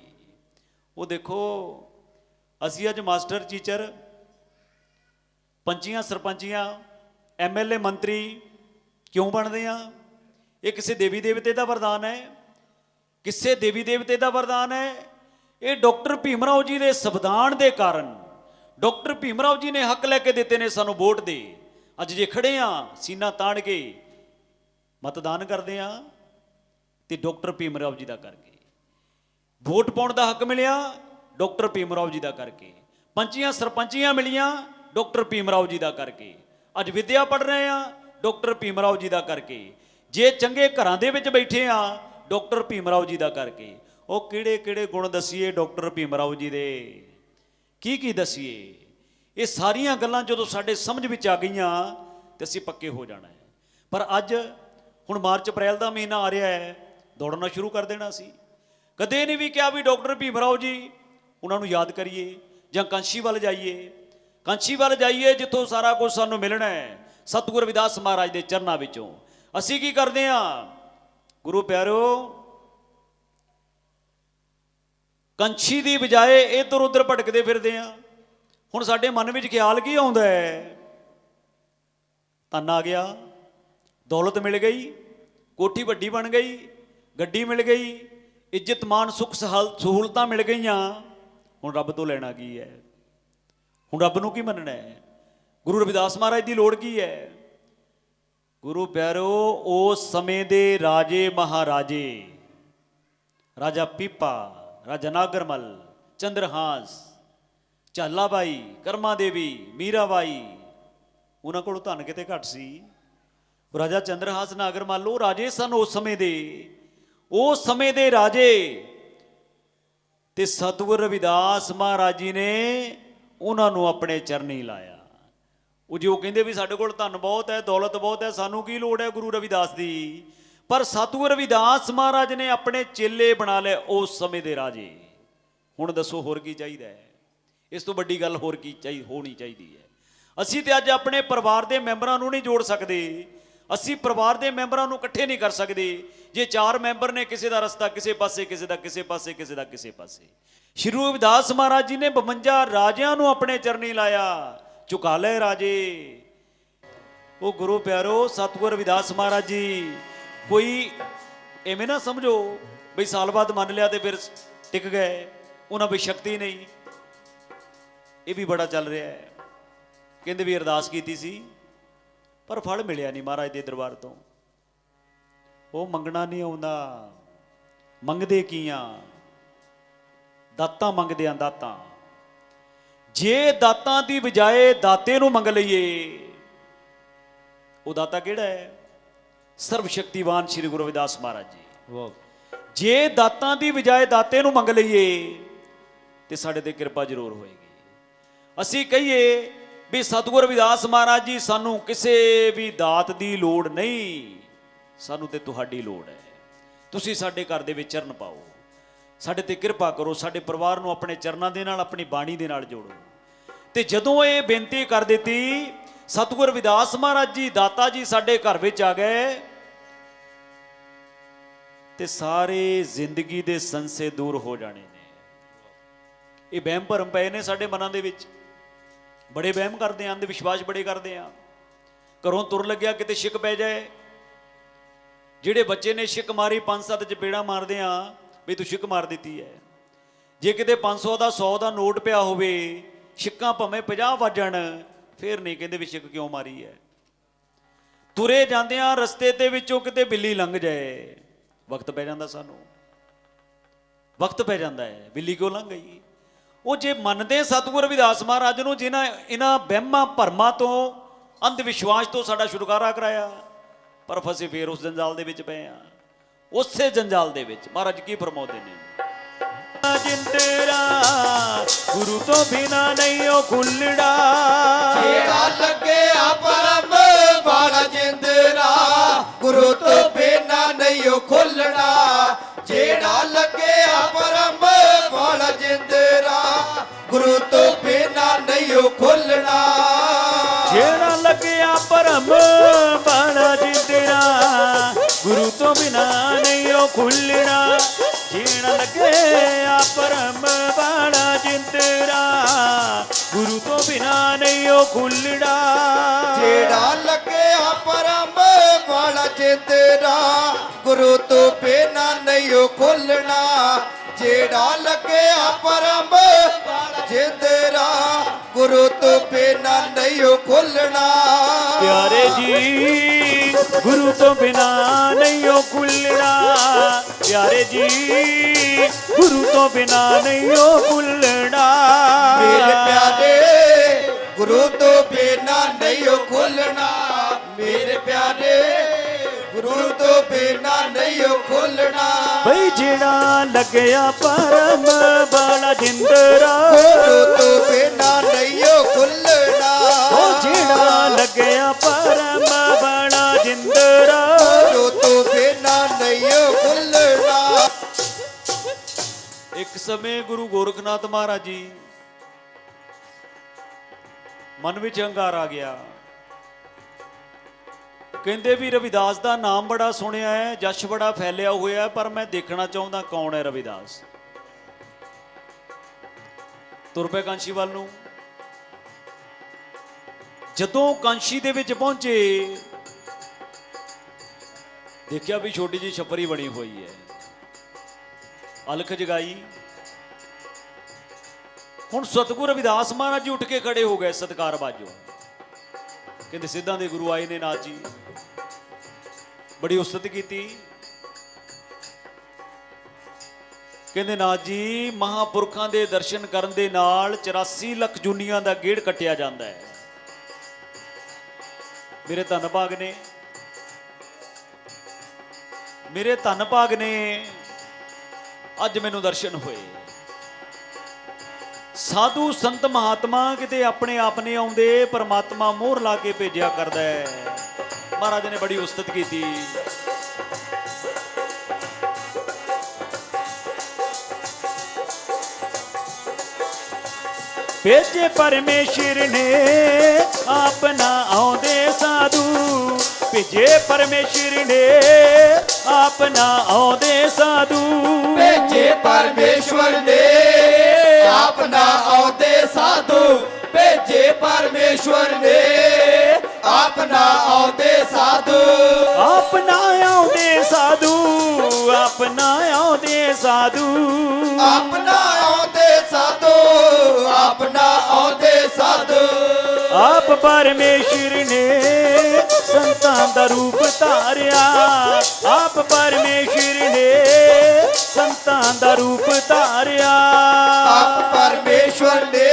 ਉਹ ਦੇਖੋ, ਅਸੀਂ ਅੱਜ ਮਾਸਟਰ ਟੀਚਰ, ਪੰਚੀਆਂ ਸਰਪੰਚੀਆਂ, MLA ਮੰਤਰੀ ਕਿਉਂ ਬਣਦੇ ਆ? ਇਹ ਕਿਸੇ ਦੇਵੀ ਦੇਵਤੇ ਦਾ ਵਰਦਾਨ ਹੈ, ਕਿਸੇ ਦੇਵੀ ਦੇਵਤੇ ਦਾ ਵਰਦਾਨ ਹੈ। ਇਹ ਡਾਕਟਰ ਭੀਮ ਰਾਓ ਜੀ ਦੇ ਸੰਵਿਧਾਨ ਦੇ ਕਾਰਨ, ਡਾਕਟਰ ਭੀਮ ਰਾਓ ਜੀ ਨੇ ਹੱਕ ਲੈ ਕੇ ਦਿੱਤੇ ਨੇ ਸਾਨੂੰ ਵੋਟ ਦੇ। ਅੱਜ ਜੇ ਖੜੇ ਆ ਸੀਨਾ ਤਾਣ ਕੇ ਮਤਦਾਨ ਕਰਦੇ ਆ, ਤੇ ਡਾਕਟਰ ਭੀਮ ਰਾਓ ਜੀ ਦਾ ਕਰਕੇ ਵੋਟ ਪਾਉਣ ਦਾ ਹੱਕ ਮਿਲਿਆ, ਡਾਕਟਰ ਭੀਮ ਰਾਓ ਜੀ ਦਾ ਕਰਕੇ। ਪੰਚੀਆਂ ਸਰਪੰਚੀਆਂ ਮਿਲੀਆਂ, ਡਾਕਟਰ ਭੀਮ ਰਾਓ ਜੀ ਦਾ ਕਰਕੇ। ਅੱਜ ਵਿਦਿਆ ਪੜ੍ਹ ਰਹੇ ਆ, ਡਾਕਟਰ ਭੀਮ ਰਾਓ ਜੀ ਦਾ ਕਰਕੇ। ਜੇ ਚੰਗੇ ਘਰਾਂ ਦੇ ਵਿੱਚ ਬੈਠੇ ਆ, ਡਾਕਟਰ ਭੀਮ ਰਾਓ ਜੀ ਦਾ ਕਰਕੇ। ਉਹ ਕਿਹੜੇ ਕਿਹੜੇ ਗੁਣ ਦਸੀਏ ਡਾਕਟਰ ਭੀਮ ਰਾਓ ਜੀ ਦੇ, ਕੀ ਦਸੀਏ? ਇਹ ਸਾਰੀਆਂ ਗੱਲਾਂ ਜਦੋਂ ਸਾਡੇ ਸਮਝ ਵਿੱਚ ਆ ਗਈਆਂ ਤੇ ਅਸੀਂ ਪੱਕੇ ਹੋ ਜਾਣਾ ਹੈ। ਪਰ ਅੱਜ ਹੁਣ ਮਾਰਚ ਅਪ੍ਰੈਲ ਦਾ ਮਹੀਨਾ ਆ ਰਿਹਾ ਹੈ, ਦੌੜਨਾ ਸ਼ੁਰੂ ਕਰ ਦੇਣਾ ਸੀ। ਕਦੇ ਨਹੀਂ ਵੀ ਕਿਹਾ ਵੀ ਡਾਕਟਰ ਭੀਮ ਰਾਓ ਜੀ, ਉਹਨਾਂ ਨੂੰ ਯਾਦ ਕਰੀਏ ਜਾਂ ਕਾਂਸ਼ੀ ਵੱਲ ਜਾਈਏ, ਜਿੱਥੋਂ ਸਾਰਾ ਕੁਝ ਸਾਨੂੰ ਮਿਲਣਾ ਹੈ, ਸਤਿਗੁਰ ਰਵਿਦਾਸ ਮਹਾਰਾਜ ਦੇ ਚਰਨਾਂ ਵਿੱਚੋਂ। ਅਸੀਂ ਕੀ ਕਰਦੇ ਹਾਂ ਗੁਰੂ ਪਿਆਰਿਓ? ਕੰਛੀ ਦੀ ਬਜਾਏ ਇੱਧਰ ਉੱਧਰ ਭਟਕਦੇ ਫਿਰਦੇ ਆ। ਹੁਣ ਸਾਡੇ ਮਨ ਵਿੱਚ ਖਿਆਲ ਕੀ ਆਉਂਦਾ ਹੈ? ਧਨ ਆ ਗਿਆ, ਦੌਲਤ ਮਿਲ ਗਈ, ਕੋਠੀ ਵੱਡੀ ਬਣ ਗਈ, ਗੱਡੀ ਮਿਲ ਗਈ, ਇੱਜ਼ਤ ਮਾਨ ਸੁੱਖ ਸਹੂਲਤਾਂ ਮਿਲ ਗਈਆਂ, ਹੁਣ ਰੱਬ ਤੋਂ ਲੈਣਾ ਕੀ ਹੈ? ਹੁਣ ਰੱਬ ਨੂੰ ਕੀ ਮੰਨਣਾ ਹੈ? ਗੁਰੂ ਰਵਿਦਾਸ ਮਹਾਰਾਜ ਦੀ ਲੋੜ ਕੀ ਹੈ? ਗੁਰੂ ਪਿਆਰਿਓ, ਉਸ ਸਮੇਂ ਦੇ ਰਾਜੇ ਮਹਾਰਾਜੇ, ਰਾਜਾ ਪੀਪਾ, ਰਾਜਾ ਨਾਗਰਮਲ, ਚੰਦਰਹਾਸ, ਝਾਲਾਬਾਈ, ਕਰਮਾ ਦੇਵੀ, ਮੀਰਾਬਾਈ, ਉਹਨਾਂ ਕੋਲ ਧਨ ਕਿਤੇ ਘੱਟ ਸੀ। ਰਾਜਾ ਚੰਦਰਹਾਸ, ਨਾਗਰਮਲ, ਉਹ ਰਾਜੇ ਸਨ ਉਸ ਸਮੇਂ ਦੇ ਰਾਜੇ। ਤੇ ਸਤਿਗੁਰ ਰਵਿਦਾਸ ਮਹਾਰਾਜ ਜੀ ਨੇ ਉਹਨਾਂ ਨੂੰ ਆਪਣੇ ਚਰਨੀ ਲਾਇਆ। ਉਹ ਜੋ ਕਹਿੰਦੇ ਵੀ ਸਾਡੇ ਕੋਲ ਧਨ ਬਹੁਤ ਹੈ, ਦੌਲਤ ਬਹੁਤ ਹੈ, ਸਾਨੂੰ ਕੀ ਲੋੜ ਹੈ ਗੁਰੂ ਰਵਿਦਾਸ ਦੀ? ਪਰ ਸਤਿਗੁਰ ਰਵਿਦਾਸ ਮਹਾਰਾਜ ਨੇ ਆਪਣੇ ਚੇਲੇ ਬਣਾ ਲਏ ਉਸ ਸਮੇਂ ਦੇ ਰਾਜੇ। ਹੁਣ ਦੱਸੋ ਹੋਰ ਕੀ ਚਾਹੀਦਾ ਹੈ? ਇਸ ਤੋਂ ਵੱਡੀ ਗੱਲ ਹੋਰ ਕੀ ਹੋਣੀ ਚਾਹੀਦੀ ਹੈ? ਅਸੀਂ ਤੇ ਅੱਜ ਆਪਣੇ ਪਰਿਵਾਰ ਦੇ ਮੈਂਬਰਾਂ ਨੂੰ ਨਹੀਂ ਜੋੜ ਸਕਦੇ, ਅਸੀਂ ਪਰਿਵਾਰ ਦੇ ਮੈਂਬਰਾਂ ਨੂੰ ਇਕੱਠੇ ਨਹੀਂ ਕਰ ਸਕਦੇ। ਜੇ 4 ਮੈਂਬਰ ਨੇ, ਕਿਸੇ ਦਾ ਰਸਤਾ ਕਿਸੇ ਪਾਸੇ, ਕਿਸੇ ਦਾ ਕਿਸੇ ਪਾਸੇ, ਕਿਸੇ ਦਾ ਕਿਸੇ ਪਾਸੇ। ਸ਼੍ਰੀ ਰਵਿਦਾਸ ਮਹਾਰਾਜ ਜੀ ਨੇ 52 ਰਾਜਿਆਂ ਨੂੰ ਆਪਣੇ ਚਰਨੀ ਲਾਇਆ, ਝੁਕਾ ਲਏ ਰਾਜੇ। ਉਹ ਗੁਰੂ ਪਿਆਰੋ, ਸਤਿਗੁਰ ਰਵਿਦਾਸ ਮਹਾਰਾਜ ਜੀ ਕੋਈ ਐਵੇਂ ਨਾ ਸਮਝੋ ਬਈ ਸਾਲ ਬਾਅਦ ਮੰਨ ਲਿਆ ਤੇ ਫਿਰ ਟਿਕ ਗਏ, ਉਹਨਾਂ ਵਿੱਚ ਸ਼ਕਤੀ ਨਹੀਂ। ਇਹ ਵੀ ਬੜਾ ਚੱਲ ਰਿਹਾ ਹੈ। ਕਹਿੰਦੇ ਵੀ ਅਰਦਾਸ ਕੀਤੀ ਸੀ ਪਰ ਫਲ ਮਿਲਿਆ ਨਹੀਂ ਮਹਾਰਾਜ ਦੇ ਦਰਬਾਰ ਤੋਂ। ਉਹ ਮੰਗਣਾ ਨਹੀਂ ਆਉਂਦਾ, ਮੰਗਦੇ ਕੀ ਆ? ਦਾਤਾਂ ਮੰਗਦੇ ਆ, ਦਾਤਾਂ। ਜੇ ਦਾਤਾਂ ਦੀ ਬਜਾਏ ਦਾਤੇ ਨੂੰ ਮੰਗ ਲਈਏ, ਉਹ ਦਾਤਾ ਕਿਹੜਾ ਹੈ? ਸਰਵ ਸ਼ਕਤੀਵਾਨ ਸ੍ਰੀ ਗੁਰੂ ਰਵਿਦਾਸ ਮਹਾਰਾਜ ਜੀ। ਜੇ ਦਾਤਾਂ ਦੀ ਬਜਾਏ ਦਾਤੇ ਨੂੰ ਮੰਗ ਲਈਏ ਤੇ ਸਾਡੇ ਤੇ ਕਿਰਪਾ ਜ਼ਰੂਰ ਹੋਏਗੀ। ਅਸੀਂ ਕਹੀਏ ਵੀ ਸਤਿਗੁਰ ਰਵਿਦਾਸ ਮਹਾਰਾਜ ਜੀ, ਸਾਨੂੰ ਕਿਸੇ ਵੀ ਦਾਤ ਦੀ ਲੋੜ ਨਹੀਂ, ਸਾਨੂੰ ਤੇ ਤੁਹਾਡੀ ਲੋੜ ਹੈ। ਤੁਸੀਂ ਸਾਡੇ ਘਰ ਦੇ ਵਿੱਚ ਚਰਨ ਪਾਓ, ਸਾਡੇ ਤੇ ਕਿਰਪਾ ਕਰੋ, ਸਾਡੇ ਪਰਿਵਾਰ ਨੂੰ ਆਪਣੇ ਚਰਨਾਂ ਦੇ ਨਾਲ, ਆਪਣੀ ਬਾਣੀ ਦੇ ਨਾਲ ਜੋੜੋ। ਤੇ ਜਦੋਂ ਇਹ ਬੇਨਤੀ ਕਰ ਦਿੱਤੀ, ਸਤਿਗੁਰ ਰਵਿਦਾਸ ਮਹਾਰਾਜ ਜੀ, ਦਾਤਾ ਜੀ ਸਾਡੇ ਘਰ ਵਿੱਚ ਆ ਗਏ ਤੇ ਸਾਰੇ ਜ਼ਿੰਦਗੀ ਦੇ ਸੰਸੇ ਦੂਰ ਹੋ ਜਾਣੇ ਨੇ। ਇਹ ਵਹਿਮ ਭਰਮ ਪਏ ਨੇ ਸਾਡੇ ਮਨਾਂ ਦੇ ਵਿੱਚ, ਬੜੇ ਵਹਿਮ ਕਰਦੇ ਆਂ, ਅੰਧ ਵਿਸ਼ਵਾਸ ਬੜੇ ਕਰਦੇ ਆਂ। ਘਰੋਂ ਤੁਰ ਲੱਗਿਆ ਕਿਤੇ ਛਿੱਕ ਪੈ ਜਾਏ, ਜਿਹੜੇ ਬੱਚੇ ਨੇ ਛਿੱਕ ਮਾਰੀ 5-7 ਚਪੇੜਾਂ ਮਾਰਦੇ ਆਂ ਵੀ ਤੂੰ ਛਿੱਕ ਮਾਰ ਦਿੱਤੀ ਹੈ। ਜੇ ਕਿਤੇ 500 ਦਾ 100 ਦਾ ਨੋਟ ਪਿਆ ਹੋਵੇ, ਛਿੱਕਾਂ ਭਾਵੇਂ 50 ਵੱਜਣ, ਫੇਰ ਨਹੀਂ ਕਹਿੰਦੇ ਵੀ ਛਿੱਕ ਕਿਉਂ ਮਾਰੀ ਹੈ। ਤੁਰੇ ਜਾਂਦਿਆਂ ਰਸਤੇ ਦੇ ਵਿੱਚੋਂ ਕਿਤੇ ਬਿੱਲੀ ਲੰਘ ਜਾਏ, ਵਕਤ ਪੈ ਜਾਂਦਾ ਸਾਨੂੰ, ਵਕਤ ਪੈ ਜਾਂਦਾ ਹੈ, ਬਿੱਲੀ ਕਿਉਂ ਲੰਘ ਗਈ। ਉਹ ਜੇ ਮੰਨਦੇ ਸਤਿਗੁਰੂ ਰਵਿਦਾਸ ਮਹਾਰਾਜ ਨੂੰ, ਜਿਨ੍ਹਾਂ ਇਹਨਾਂ ਵਹਿਮਾਂ ਭਰਮਾਂ ਤੋਂ, ਅੰਧ ਵਿਸ਼ਵਾਸ ਤੋਂ ਸਾਡਾ ਛੁਟਕਾਰਾ ਕਰਾਇਆ, ਪਰ ਫਸੇ ਫੇਰ ਉਸ ਜੰਜਾਲ ਦੇ ਵਿੱਚ ਪਏ ਆ। ਉਸੇ ਜੰਜਾਲ ਦੇ ਵਿੱਚ ਮਹਾਰਾਜ ਕੀ ਫਰਮਾਉਂਦੇ ਨੇ, ਜਿੰਦਰਾ ਗੁਰੂ ਤੋਂ ਬਿਨਾ ਨਹੀਂ ਉਹ ਖੁੱਲੜਾ, ਜਿਹੜਾ ਲੱਗਿਆ ਪਰਮ ਵਾਲਾ ਜਿੰਦਰਾ ਗੁਰੂ ਤੋਂ ਬਿਨਾ ਨਹੀਂ ਉਹ ਖੁੱਲਣਾ, ਜਿਹੜਾ ਲੱਗਿਆ ਪਰਮ ਵਾਲਾ ਜਿੰਦਰਾ ਗੁਰੂ ਤੋਂ ਬਿਨਾ ਨਹੀਂ ਉਹ ਖੁੱਲਣਾ, ਜਿਹੜਾ ਲੱਗਿਆ ਪਰਮ ਵਾਲਾ ਜਿੰਦਰਾ ਗੁਰੂ ਤੋਂ ਬਿਨਾ ਨਹੀਂ ਉਹ ਖੁੱਲਣਾ, ਜਿਹੜਾ ਲੱਗਿਆ ਪਰਮ ਵਾਲਾ ਜਿੰਦਰਾ ਗੁਰੂ ਤੋਂ ਬਿਨਾ ਨਹੀਂ ਉਹ ਖੁੱਲਣਾ, ਜਿਹੜਾ ਲੱਗਿਆ ਪਰਮ ਵਾਲਾ ਜਿੰਦਰਾ ਗੁਰੂ ਤੋਂ ਬਿਨਾ ਨਹੀਂ ਉਹ ਖੁੱਲਣਾ, ਜਿਹੜਾ ਲੱਗਿਆ ਪਰਮ ਵਾਲਾ ਜਿੰਦਰਾ ਗੁਰੂ ਤੋਂ ਬਿਨਾ ਨਹੀਂ ਉਹ ਖੁੱਲਣਾ, ਪਿਆਰੇ ਜੀ ਗੁਰੂ ਤੋਂ ਬਿਨਾ ਨਹੀਂ ਉਹ ਖੁੱਲਣਾ, ਪਿਆਰੇ ਜੀ ਗੁਰੂ ਤੋਂ ਬਿਨਾ ਨਹੀਂ ਉਹ ਖੁੱਲਣਾ, ਮੇਰੇ ਪਿਆਰੇ ਗੁਰੂ ਤੋਂ ਬਿਨਾ ਨਹੀਂ ਉਹ ਖੁੱਲਣਾ, ਮੇਰੇ ਪਿਆਰੇ ਗੁਰੂ ਤੋਂ ਬਿਨਾ ਨਹੀਂ ਉਹ ਖੁੱਲਣਾ, ਬਈ ਜਿਹੜਾ ਲੱਗਿਆ ਪਰਮ ਵਾਲਾ ਜਿੰਦਰਾ ਗੁਰੂ ਤੋਂ ਬਿਨਾ ਨਹੀਂ ਉਹ ਖੁੱਲਣਾ, ਉਹ ਜਿਹੜਾ ਲੱਗਿਆ ਪਰਮ ਵਾਲਾ ਜਿੰਦਰਾ ਗੁਰੂ ਤੋਂ ਬਿਨਾ ਨਹੀਂ ਉਹ ਖੁੱਲਣਾ। ਇੱਕ ਸਮੇਂ ਗੁਰੂ ਗੋਰਖਨਾਥ ਮਹਾਰਾਜ ਜੀ ਮਨ ਵਿੱਚ ਹੰਕਾਰ ਆ ਗਿਆ, ਕਹਿੰਦੇ ਵੀ ਰਵਿਦਾਸ ਦਾ ਨਾਮ ਬੜਾ ਸੁਣਿਆ ਹੈ, ਜਸ਼ ਬੜਾ ਫੈਲਿਆ ਹੋਇਆ ਹੈ, ਪਰ ਮੈਂ ਦੇਖਣਾ ਚਾਹੁੰਦਾ ਕੌਣ ਹੈ ਰਵਿਦਾਸ। ਤੁਰ ਪਏ ਕਾਂਸ਼ੀ ਵੱਲ ਨੂੰ। ਜਦੋਂ ਕਾਂਸ਼ੀ ਦੇ ਵਿੱਚ ਪਹੁੰਚੇ, ਦੇਖਿਆ ਵੀ ਛੋਟੀ ਜਿਹੀ ਛੱਪਰੀ ਬਣੀ ਹੋਈ ਹੈ, ਅਲਖ ਜਗਾਈ। ਹੁਣ ਸਤਿਗੁਰੂ ਰਵਿਦਾਸ ਮਹਾਰਾਜ ਜੀ ਉੱਠ ਕੇ ਖੜੇ ਹੋ ਗਏ ਸਤਿਕਾਰ ਬਾਜੋ, ਕਹਿੰਦੇ ਸਿੱਧਾਂ ਦੇ ਗੁਰੂ ਆਏ ਨੇ ਨਾਥ ਜੀ, ਬੜੀ ਉਸਤਤ ਕੀਤੀ। ਕਹਿੰਦੇ ਨਾਥ ਜੀ ਮਹਾਂਪੁਰਖਾਂ ਦੇ ਦਰਸ਼ਨ ਕਰਨ ਦੇ ਨਾਲ 84 ਲੱਖ ਜੁਨੀਆਂ ਦਾ ਗੇੜ ਕੱਟਿਆ ਜਾਂਦਾ ਹੈ, ਮੇਰੇ ਧੰਨ ਭਾਗ ਨੇ, ਮੇਰੇ ਧੰਨ ਭਾਗ ਨੇ, ਅੱਜ ਮੈਨੂੰ ਦਰਸ਼ਨ ਹੋਏ। ਸਾਧੂ ਸੰਤ ਮਹਾਤਮਾ ਕਿਤੇ ਆਪਣੇ ਆਪ ਨਹੀਂ ਆਉਂਦੇ, ਪਰਮਾਤਮਾ ਮੋਹਰ ਲਾ ਕੇ ਭੇਜਿਆ ਕਰਦਾ ਹੈ। ਮਹਾਰਾਜ ਨੇ ਬੜੀ ਉਸਤਤ ਕੀਤੀ। ਭੇਜੇ ਪਰਮੇਸ਼ਰ ਨੇ ਆਪਣਾ ਆਉਂਦੇ ਸਾਧੂ, ਭੇਜੇ ਪਰਮੇਸ਼ਰ ਨੇ ਆਪਣਾ ਆਉਂਦੇ ਸਾਧੂ, ਭੇਜੇ ਪਰਮੇਸ਼ਵਰ ਨੇ ਆਪਣਾ ਆਉਂਦੇ ਸਾਧੂ, ਭੇਜੇ ਪਰਮੇਸ਼ਵਰ ਨੇ ਆਪਣਾ ਆਉਂਦੇ ਸਾਧੂ, ਆਪਣਾ ਆਉਂਦੇ ਸਾਧੂ, ਆਪਣਾ ਆਉਂਦੇ ਸਾਧੂ, ਆਪਣਾ ਆਉਂਦੇ ਸਾਧੂ, ਆਪਣਾ ਆਉਂਦੇ ਸਾਧੂ, ਆਪ ਪਰਮੇਸ਼ਰ ਨੇ ਸੰਤਾਂ ਦਾ ਰੂਪ ਧਾਰਿਆ, ਆਪ ਪਰਮੇਸ਼ਰ ਨੇ ਸੰਤਾਂ ਦਾ ਰੂਪ ਧਾਰਿਆ, ਆਪ ਪਰਮੇਸ਼ਵਰ ਨੇ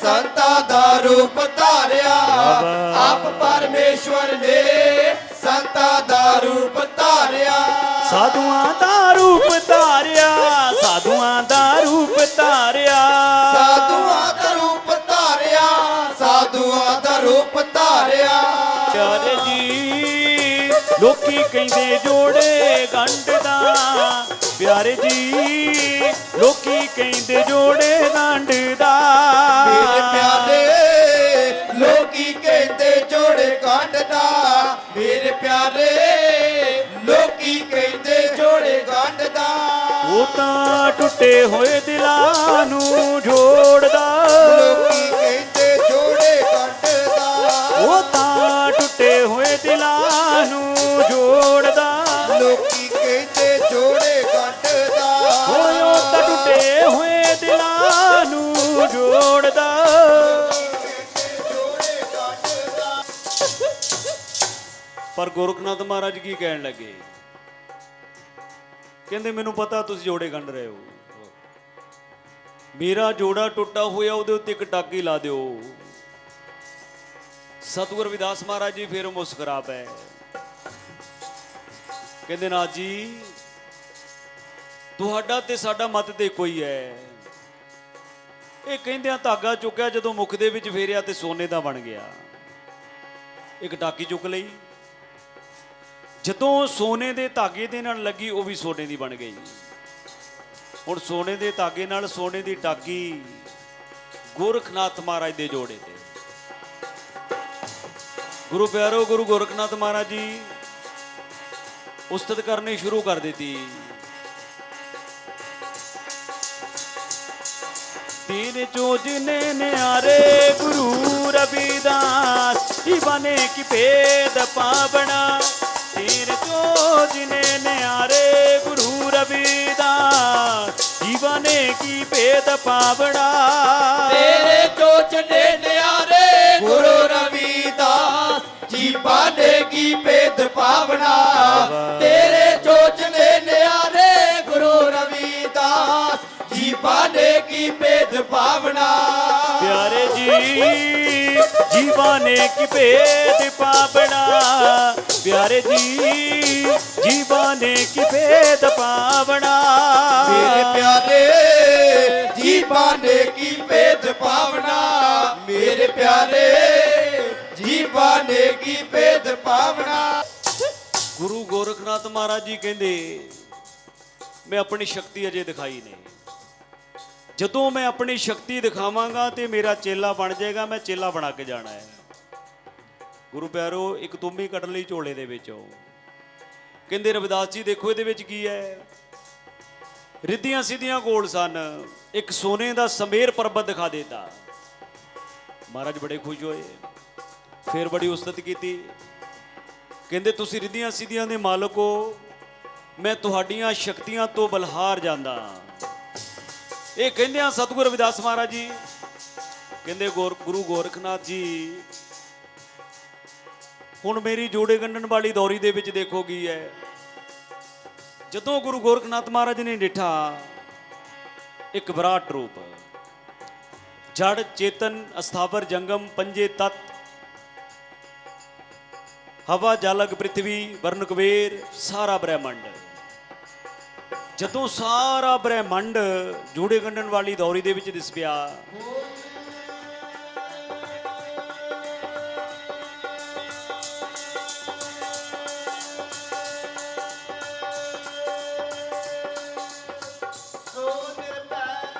ਸੰਤਾਂ ਦਾ ਰੂਪ ਧਾਰਿਆ, ਆਪ ਪਰਮੇਸ਼ਵਰ ਨੇ ਸੰਤਾਂ ਦਾ ਰੂਪ ਧਾਰਿਆ, ਸਾਧੂਆਂ ਦਾ ਰੂਪ ਧਾਰਿਆ, ਸਾਧੂਆਂ ਦਾ ਰੂਪ ਧਾਰਿਆ, ਸਾਧੂਆਂ ਦਾ ਰੂਪ ਧਾਰਿਆ, ਸਾਧੂਆਂ ਦਾ ਰੂਪ ਧਾਰਿਆ। ਪਿਆਰੇ ਜੀ ਲੋਕੀ ਕਹਿੰਦੇ ਜੋੜੇ ਗੰਢ ਦਾ, ਪਿਆਰੇ ਜੀ ਲੋਕੀ ਕਹਿੰਦੇ ਜੋੜੇ ਗੰਢ ਦਾ, ਮੇਰੇ ਪਿਆਰੇ ਲੋਕੀ ਕਹਿੰਦੇ ਜੋੜੇ ਗੰਢ ਦਾ, ਮੇਰੇ ਪਿਆਰੇ ਲੋਕੀ ਕਹਿੰਦੇ ਜੋੜੇ ਗੰਢ ਦਾ, ਉਹ ਤਾਂ ਟੁੱਟੇ ਹੋਏ ਦਿਲਾਂ ਨੂੰ ਜੋੜਦਾ, ਲੋਕੀ ਕਹਿੰਦੇ ਜੋੜੇ ਗੰਢ ਦਾ, ਉਹ ਤਾਂ ਟੁੱਟੇ ਹੋਏ ਦਿਲਾਂ ਨੂੰ ਜੋੜਦਾ, ਲੋਕੀ ਕਹਿੰਦੇ ਜੋੜੇ ਗੰਢ ਦਾ, ਓਏ ਉਹ ਤਾਂ ਟੁੱਟੇ ਹੋਏ ਦਿਲਾਂ ਨੂੰ ਜੋੜਦਾ। ਪਰ ਗੋਰਖਨਾਥ ਮਹਾਰਾਜ ਕੀ ਕਹਿਣ ਲੱਗੇ? ਕਹਿੰਦੇ ਮੈਨੂੰ ਪਤਾ ਤੁਸੀਂ ਜੋੜੇ ਗੰਢ ਰਹੇ ਹੋ, ਮੇਰਾ ਜੋੜਾ ਟੁੱਟਾ ਹੋਇਆ ਉਹਦੇ ਉੱਤੇ ਇੱਕ ਟਾਕੀ ਲਾ ਦਿਓ। ਸਤਿਗੁਰ ਰਵਿਦਾਸ ਮਹਾਰਾਜ ਜੀ ਫਿਰ ਮੁਸਕਰਾ ਪਏ, ਕਹਿੰਦੇ ਨਾ ਜੀ, ਤੁਹਾਡਾ ਤੇ ਸਾਡਾ ਮਤ ਤੇ ਕੋਈ ਹੈ। ਇਹ ਕਹਿੰਦਿਆਂ ਧਾਗਾ ਚੁੱਕਿਆ, ਜਦੋਂ ਮੁਖ ਦੇ ਵਿੱਚ ਫੇਰਿਆ ਤੇ ਸੋਨੇ ਦਾ ਬਣ ਗਿਆ। ਇੱਕ ਟਾਕੀ ਚੁੱਕ ਲਈ, ਜਦੋਂ ਸੋਨੇ ਦੇ ਧਾਗੇ ਦੇ ਨਾਲ ਲੱਗੀ ਉਹ ਵੀ ਸੋਨੇ ਦੀ ਬਣ ਗਈ। ਹੁਣ ਸੋਨੇ ਦੇ ਧਾਗੇ ਨਾਲ ਸੋਨੇ ਦੀ ਟਾਕੀ ਗੋਰਖਨਾਥ ਮਹਾਰਾਜ ਦੇ ਜੋੜੇ ਤੇ। ਗੁਰੂ ਪਿਆਰੋ, ਗੁਰੂ ਗੋਰਖਨਾਥ ਮਹਾਰਾਜ ਜੀ ਉਸਤਤ ਕਰਨੀ ਸ਼ੁਰੂ ਕਰ ਦਿੱਤੀ। ਤੇਰੇ ਚੋ ਜਿਨੇ ਨਿਆਰੇ ਗੁਰੂ ਰਵਿਦਾਸ ਜੀਵਾਨੇ ਕੀ ਭੇਦ ਪਾਵਣਾ। ਤੇਰੇ ਚੋ ਜਿਨੇ ਨਿਆਰੇ ਗੁਰੂ ਰਵਿਦਾਸ ਜੀਵਾਨੇ ਕੀ ਭੇਦ ਪਾਵਣਾ। ਤੇਰੇ ਚੋ ਜਿਨੇ ਨਿਆਰੇ ਗੁਰੂ ਰਵਿਦਾਸ ਜੀਵਾਨੇ ਕੀ ਭੇਦ ਪਾਵਣਾ। ਤੇਰੇ ਚੋ ਜਿਨੇ ਨਿਆਰੇ ਗੁਰੂ ਰਵਿਦਾਸ ਜੀਵਾਨੇ ਕੀ ਭੇਦ ਪਾਵਣਾ। प्यारे जी जीवाने की भेद पावना। प्यारे जी जीवाने की भेद पावना। मेरे प्यारे जीवाने की भेद पावना। मेरे प्यारे जीवाने की भेद पावना। गुरु गोरखनाथ महाराज जी कहते मैं अपनी शक्ति अजे दिखाई नहीं, ਜਦੋਂ ਮੈਂ ਆਪਣੀ ਸ਼ਕਤੀ ਦਿਖਾਵਾਂਗਾ ਤੇ ਮੇਰਾ ਚੇਲਾ ਬਣ ਜਾਏਗਾ, ਮੈਂ ਚੇਲਾ ਬਣਾ ਕੇ ਜਾਣਾ ਹੈ। ਗੁਰੂ ਪਿਆਰੋ, ਇੱਕ ਤੁੰਬੀ ਕੱਢ ਲਈ ਝੋਲੇ ਦੇ ਵਿੱਚੋਂ। ਕਹਿੰਦੇ ਰਵਿਦਾਸ ਜੀ ਦੇਖੋ ਇਹਦੇ ਵਿੱਚ ਕੀ ਹੈ। ਰਿੱਧੀਆਂ ਸਿੱਧੀਆਂ ਗੋਲ ਸਨ, ਇੱਕ ਸੋਨੇ ਦਾ ਸਮੇਰ ਪਰਬਤ ਦਿਖਾ ਦਿੱਤਾ। ਮਹਾਰਾਜ ਬੜੇ ਖੁਸ਼ ਹੋਏ, ਫਿਰ ਬੜੀ ਉਸਤਤ ਕੀਤੀ। ਕਹਿੰਦੇ ਤੁਸੀਂ ਰਿੱਧੀਆਂ ਸਿੱਧੀਆਂ ਦੇ ਮਾਲਕ ਹੋ, ਮੈਂ ਤੁਹਾਡੀਆਂ ਸ਼ਕਤੀਆਂ ਤੋਂ ਬਲਹਾਰ ਜਾਂਦਾ। ਇਹ ਕਹਿੰਦਿਆਂ ਸਤਿਗੁਰ ਰਵਿਦਾਸ ਮਹਾਰਾਜ ਜੀ ਕਹਿੰਦੇ ਗੁਰੂ ਗੋਰਖਨਾਥ ਜੀ ਹੁਣ ਮੇਰੀ ਜੋੜੇ ਗੰਢਣ ਵਾਲੀ ਦੌਰੀ ਦੇ ਵਿੱਚ ਦੇਖੋ ਕੀ ਹੈ। ਜਦੋਂ ਗੁਰੂ ਗੋਰਖਨਾਥ ਮਹਾਰਾਜ ਨੇ ਡਿਠਾ ਇੱਕ ਵਿਰਾਟ ਰੂਪ, ਜੜ ਚੇਤਨ ਅਸਥਾਵਰ ਜੰਗਮ ਪੰਜੇ ਤਤ ਹਵਾ ਜਲਗ ਪ੍ਰਿਥਵੀ ਵਰਨ ਕੁਬੇਰ ਸਾਰਾ ਬ੍ਰਹਿਮੰਡ। ਜਦੋਂ ਸਾਰਾ ਬ੍ਰਹਿਮੰਡ ਜੋੜੇ ਗੰਢਣ ਵਾਲੀ ਦੌਰੀ ਦੇ ਵਿੱਚ ਦਿਸ ਪਿਆ,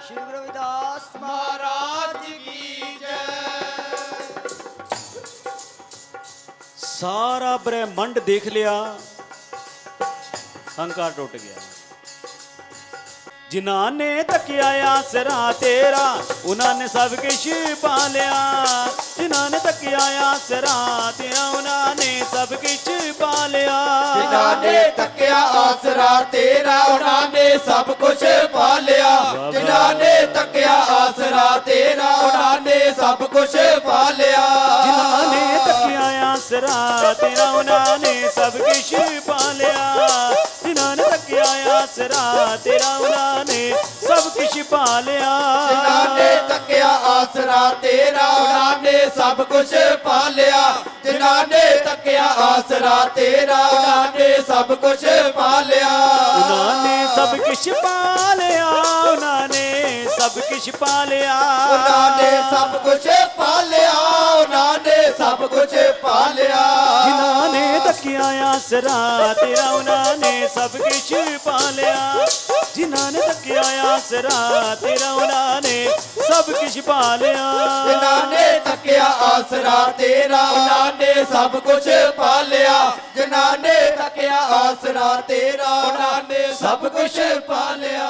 श्री गुरु रविदास महाराज की जय। सारा ब्रह्मांड देख लिया, अहंकार टूट गया। जिन्हां ने तकिया आसरा तेरा उन्हां ने सब किश पा लिया। जिन्हां ने तकिया आसरा तेरा उन्हां ने सब किश पा लिया। जिन्हां ने तकिया आसरा तेरा उन्हां ने सब कुछ पा लिया। जिन्हां ने तकिया आसरा तेरा उन्हां ने सब कुछ पा लिया। जिन्हां ने तकिया आसरा तेरा उन्हां ने सब किश पा लिया। जिन्हां ने तकिया आसरा तेरा उन्हां ने सब किश पा लिया। जिन्हां ने तकिया आसरा तेरा उन्हां ने सब कुछ पा लिया। जिन्हां ने तकिया आसरा तेरा उन्हां ने सब कुछ पा लिया। उन्हां ने सब किश पा लिया। उन्हां ने सब किश पा लिया। उन्हां ने सब कुछ पा लिया। उन्हां ने सब कुछ पा लिया। जिन्हां ने तकिया आसरा तेरा उन्हां ने सब किश पा लिया। जिन्हां ने तकिया आसरा तेरा उन्हां ने सब किश पा लिया। जिन्हां ने तकिया आसरा तेरा उन्हां ने सब कुछ पा लिया। जिन्हां ने तकिया आसरा तेरा उन्हां ने सब कुछ पा लिया।